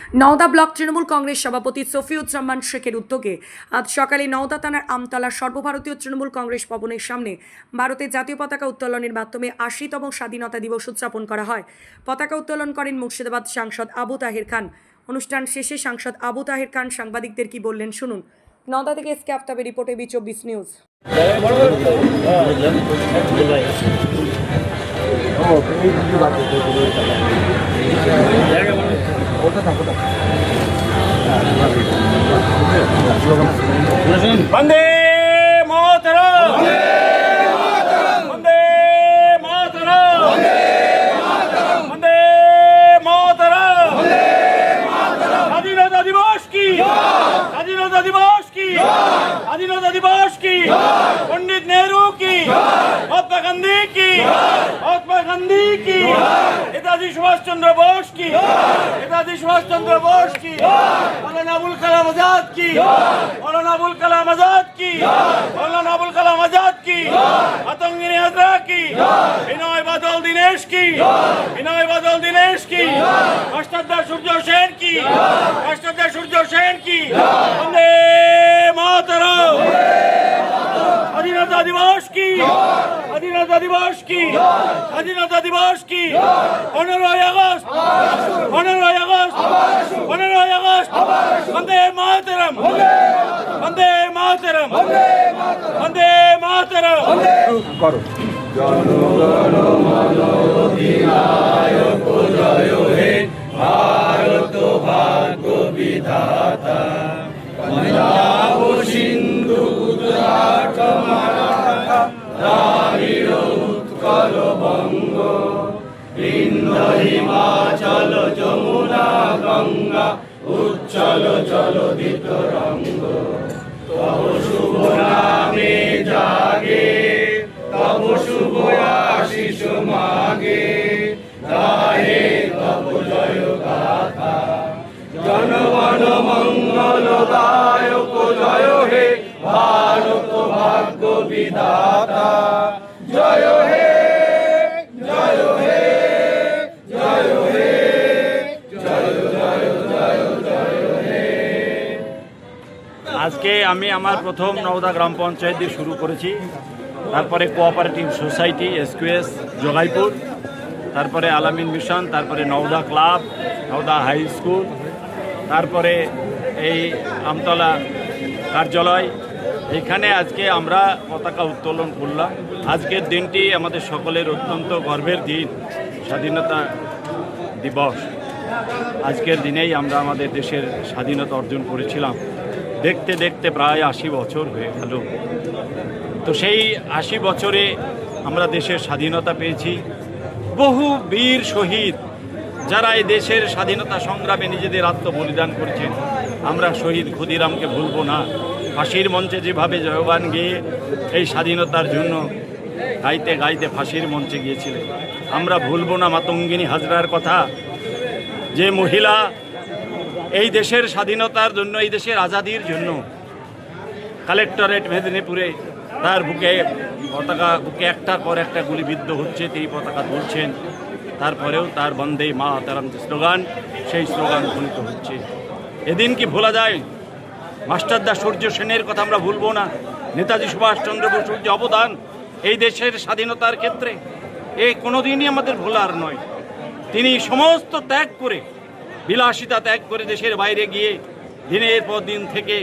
Nowda block Trinamool Congress সভাপতি সফিউজ্জামান শেখের উদ্যোগে আজ সকালে নওদা থানার আমতলা সর্বভারতীয় তৃণমূল কংগ্রেস ভবনের সামনে ভারতের জাতীয় পতাকা উত্তোলনের মাধ্যমে ৮০তম স্বাধীনতা দিবস উদযাপন করা হয়। পতাকা উত্তোলন করেন মুর্শিদাবাদ সাংসদ আবু তাহের খান। অনুষ্ঠান শেষে সাংসদ আবু তাহের খান সাংবাদিকদের কি বললেন শুনুন। নওদা থেকে এসকে আফতাবের রিপোর্টে বি24 নিউজ। वंदे मातरम, वंदे मातरम, वंदे मातरम, स्वाधीनता दिवस की, स्वाधीनता दिवस की, स्वाधीनता दिवस की, पंडित नेहरू की, महात्मा गांधी की, महात्मा गांधी की, नेताजी सुभाष चंद्र बोस की, नेताजी सुभाष चंद्र बोस की, मौलाना अबुल कलाम आजाद की, मौलाना अबुल कलाम आजाद की, मौलाना अबुल कलाम आजाद की, आतंगिनी हजरा की, विनय बादल दिनेश की, विनय बादल दिनेश की, मास्टर सूर्य सेन की, मास्टर सूर्य सेन की, वंदे मातरम, स्वाधीनता दिवस की, स्वाधीनता दिवस की, स्वाधीनता दिवस की, 15 अगस्त, 15 अगस्त, 15 अगस्त, वंदे मातरम, वंदे मातरम, वंदे मातरम। करो জনগণ মন অধিনায়ক জয় হে ভারত ভাগ্য বিধাতা, পঞ্জাব সিন্ধু গুজরাট মারাঠা দ্রাবিড় উৎকল বঙ্গ, বিন্ধ্য হিমাচল যমুনা গঙ্গা উচ্ছল জলধিত রঙ্গ, তব শুভ নামে জাগে, তব শুভ আশিস মাগে, গাহে তব জয় গাথা, জনগণ মঙ্গল দায়ক জয় হে ভারত ভাগ্য বিধাতা, জয় হে, জয় হে, জয় হে, জয় জয় জয় জয় হে। আজকে আমি আমার প্রথম নওদা গ্রাম পঞ্চায়েত দিয়ে শুরু করেছি, তারপরে কোঅপারেটিভ সোসাইটি এসকিউএস জগাইপুর, তারপরে আলামিন মিশন, তারপরে Naoda club, Naoda high school, তারপরে এই আমতলা কার্যালয়। এখানে আজকে আমরা পতাকা উত্তোলন করলাম। আজকের দিনটি আমাদের সকলের অত্যন্ত গর্বের দিন, স্বাধীনতা দিবস। আজকের দিনেই আমরা আমাদের দেশের স্বাধীনতা অর্জন করেছিলাম। দেখতে দেখতে প্রায় ৮০ বছর হয়ে গেল। তো সেই ৮০ বছরে আমরা দেশের স্বাধীনতা পেয়েছি। বহু বীর শহীদ যারা এই দেশের স্বাধীনতা সংগ্রামে নিজেদের আত্মবলিদান করেছেন, আমরা শহীদ ক্ষুদিরামকে ভুলব না। ফাঁসির মঞ্চে যেভাবে জয়গান গেয়ে এই স্বাধীনতার জন্য গাইতে গাইতে ফাঁসির মঞ্চে গিয়েছিলেন, আমরা ভুলব না মাতঙ্গিনী হাজরার কথা, যে মহিলা এই দেশের স্বাধীনতার জন্য, এই দেশের আজাদির জন্য কালেক্টরেট মেদিনীপুরে তার বুকে পতাকা, বুকে একটার পর একটা গুলিবিদ্ধ হচ্ছে, তিনি পতাকা তুলছেন, তারপরেও তার বন্দে মাতরম যে স্লোগান, সেই স্লোগান ধ্বনিত হচ্ছে। এদিন কি ভোলা যায়? মাস্টারদা সূর্য সেনের কথা আমরা ভুলবো না। নেতাজি সুভাষচন্দ্র বসুর যে অবদান এই দেশের স্বাধীনতার ক্ষেত্রে, এ কোনোদিনই আমাদের ভোলার নয়। তিনি সমস্ত ত্যাগ করে, বিলাসিতা ত্যাগ করে দেশের বাইরে গিয়ে দিনের পর দিন থেকে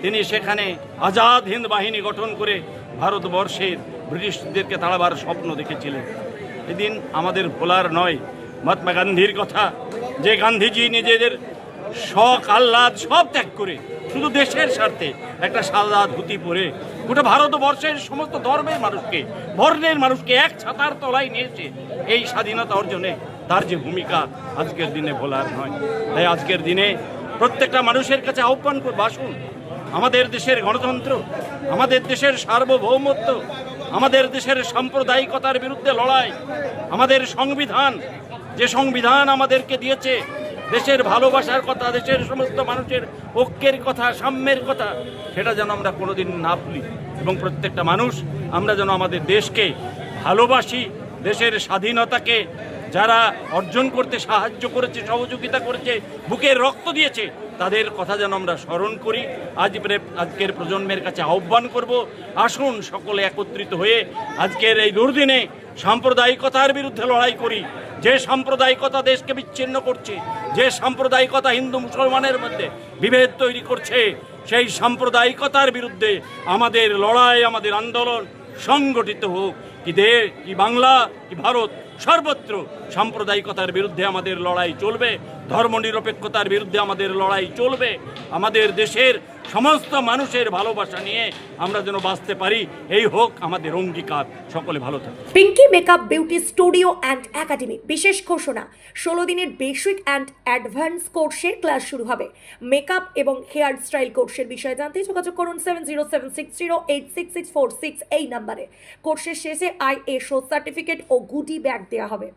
তিনি সেখানে আজাদ হিন্দ বাহিনী গঠন করে ভারতবর্ষের ব্রিটিশদেরকে তাড়াবার স্বপ্ন দেখেছিলেন। এদিন আমাদের ভোলার নয়। মহাত্মা গান্ধীর কথা, যে গান্ধীজি নিজেদের শখ আহ্লাদ সব ত্যাগ করে শুধু দেশের স্বার্থে একটা সাদা ধুতি পরে গোটা ভারতবর্ষের সমস্ত ধর্মের মানুষকে, বর্ণের মানুষকে এক ছাতার তলায় নিয়েছে এই স্বাধীনতা অর্জনে, তার যে ভূমিকা আজকের দিনে ভোলার নয়। তাই আজকের দিনে প্রত্যেকটা মানুষের কাছে আহ্বান করব, আসুন আমাদের দেশের গণতন্ত্র, আমাদের দেশের সার্বভৌমত্ব, আমাদের দেশের সাম্প্রদায়িকতার বিরুদ্ধে লড়াই, আমাদের সংবিধান, যে সংবিধান আমাদেরকে দিয়েছে দেশের ভালোবাসার কথা, দেশের সমস্ত মানুষের ঐক্যের কথা, সাম্যের কথা, সেটা যেন আমরা কোনোদিন না ভুলি। এবং প্রত্যেকটা মানুষ আমরা যেন আমাদের দেশকে ভালোবাসি, দেশের স্বাধীনতাকে যারা অর্জন করতে সাহায্য করেছে, সহযোগিতা করেছে, বুকের রক্ত দিয়েছে, তাদের কথা যেন আমরা স্মরণ করি। আজকের প্রজন্মের কাছে আহ্বান করব, আসুন সকলে একত্রিত হয়ে আজকের এই দুর্দিনে সাম্প্রদায়িকতার বিরুদ্ধে লড়াই করি। যে সাম্প্রদায়িকতা দেশকে বিচ্ছিন্ন করছে, যে সাম্প্রদায়িকতা হিন্দু মুসলমানের মধ্যে বিভেদ তৈরি করছে, সেই সাম্প্রদায়িকতার বিরুদ্ধে আমাদের লড়াই, আমাদের আন্দোলন সংগঠিত হোক। কি বাংলা, কি ভারত, সর্বত্র সাম্প্রদায়িকতার বিরুদ্ধে আমাদের লড়াই চলবে, ধর্মনিরপেক্ষতার বিরুদ্ধে আমাদের লড়াই চলবে। আমাদের দেশের সমস্ত মানুষের ভালোবাসা নিয়ে আমরা যেন বাঁচতে পারি, এই হোক আমাদের অঙ্গীকার। সকলে ভালো থাকুন। Pinky makeup beauty studio and academy বিশেষ ঘোষণা, 16 দিনের বেসিক অ্যান্ড অ্যাডভান্স কোর্সের ক্লাস শুরু হবে। মেকআপ এবং হেয়ার স্টাইল কোর্সের বিষয়ে জানতে যোগাযোগ করুন 7076086646 এই নাম্বারে। কোর্সের শেষে ISO সার্টিফিকেট ও গুডি ব্যাগ দেওয়া হবে।